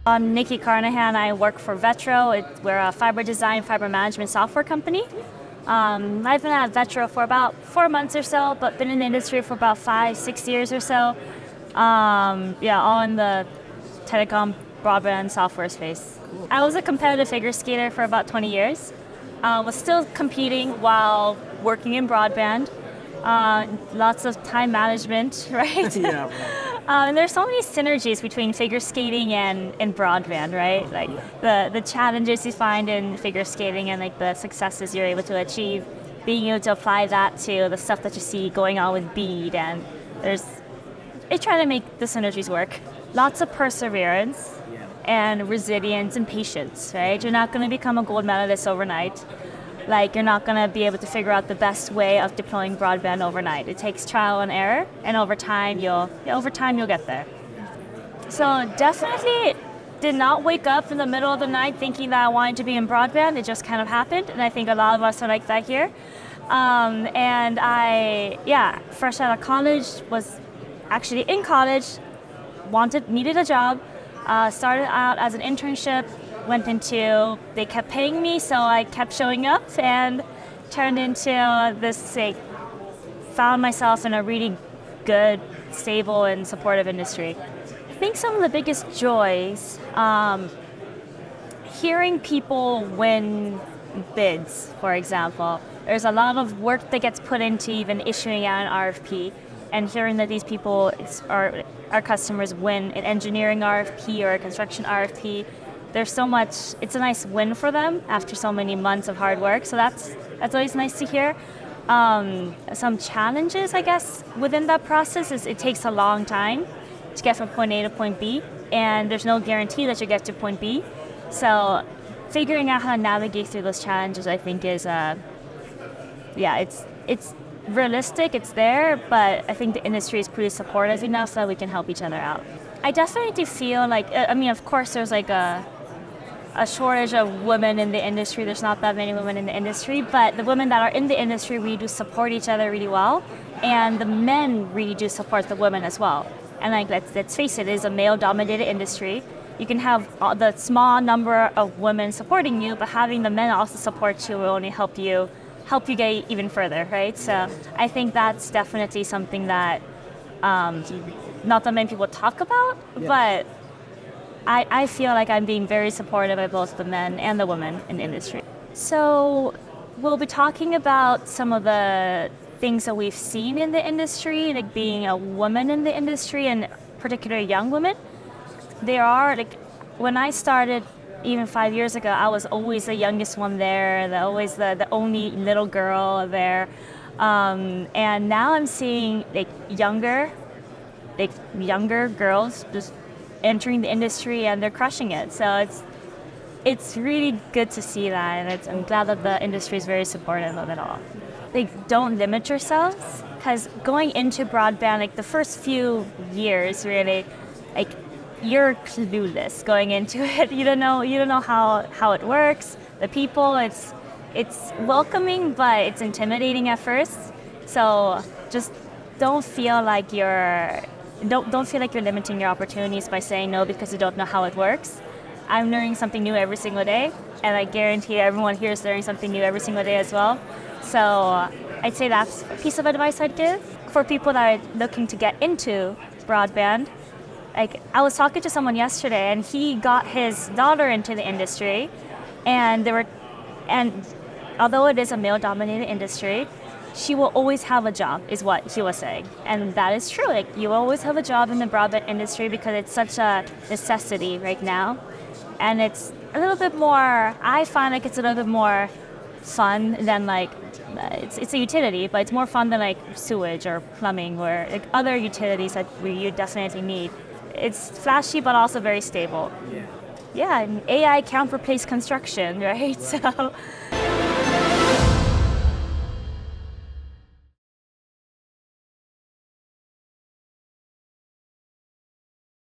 I'm Niki Carnahan. I work for Vetro. We're a fiber design, fiber management software company. I've been at Vetro for about 4 months or so, but been in the industry for about 5, 6 years or so. All in the telecom broadband software space. I was a competitive figure skater for about 20 years. Was still competing while working in broadband. Lots of time management, right? Yeah, right. And there's so many synergies between figure skating and broadband, right? Like the challenges you find in figure skating and like the successes you're able to achieve, being able to apply that to the stuff that you see going on with bead, and it's trying to make the synergies work. Lots of perseverance and resilience and patience, right? You're not going to become a gold medalist overnight. Like, you're not going to be able to figure out the best way of deploying broadband overnight. It takes trial and error, and over time you'll get there. So definitely did not wake up in the middle of the night thinking that I wanted to be in broadband. It just kind of happened, and I think a lot of us are like that here. And fresh out of college, was actually in college, needed a job, started out as an internship, they kept paying me, so I kept showing up and turned into this, found myself in a really good, stable, and supportive industry. I think some of the biggest joys, hearing people win bids, for example. There's a lot of work that gets put into even issuing out an RFP, and hearing that these people, our customers, win an engineering RFP or a construction RFP. There's so much, it's a nice win for them after so many months of hard work. So that's always nice to hear. Some challenges, I guess, within that process is it takes a long time to get from point A to point B, and there's no guarantee that you get to point B. So figuring out how to navigate through those challenges, I think is, it's realistic, it's there, but I think the industry is pretty supportive enough that we can help each other out. I definitely feel like, of course there's like a shortage of women in the industry. There's not that many women in the industry, but the women that are in the industry really do support each other really well, and the men really do support the women as well. And like, let's face it is a male-dominated industry. You can have the small number of women supporting you, but having the men also support you will only help you get even further, right? So I think that's definitely something that not that many people talk about, but I feel like I'm being very supportive of both the men and the women in the industry. So we'll be talking about some of the things that we've seen in the industry, like being a woman in the industry, and particularly young women. There are, like, when I started even 5 years ago, I was always the youngest one there, always the only little girl there. And now I'm seeing younger girls just entering the industry, and they're crushing it. So it's really good to see that, and I'm glad that the industry is very supportive of it all. Don't limit yourselves, because going into broadband, the first few years, really, you're clueless going into it. You don't know how it works. The people, it's welcoming, but it's intimidating at first. So just don't feel like you're limiting your opportunities by saying no because you don't know how it works. I'm learning something new every single day, and I guarantee everyone here is learning something new every single day as well. So I'd say that's a piece of advice I'd give for people that are looking to get into broadband. I was talking to someone yesterday, and he got his daughter into the industry, and although it is a male-dominated industry, she will always have a job, is what he was saying. And that is true. You always have a job in the broadband industry because it's such a necessity right now. And it's a little bit more, I find it's a little bit more fun than it's a utility, but it's more fun than sewage or plumbing, or other utilities that you definitely need. It's flashy, but also very stable. Yeah, and AI can't replace construction, right? So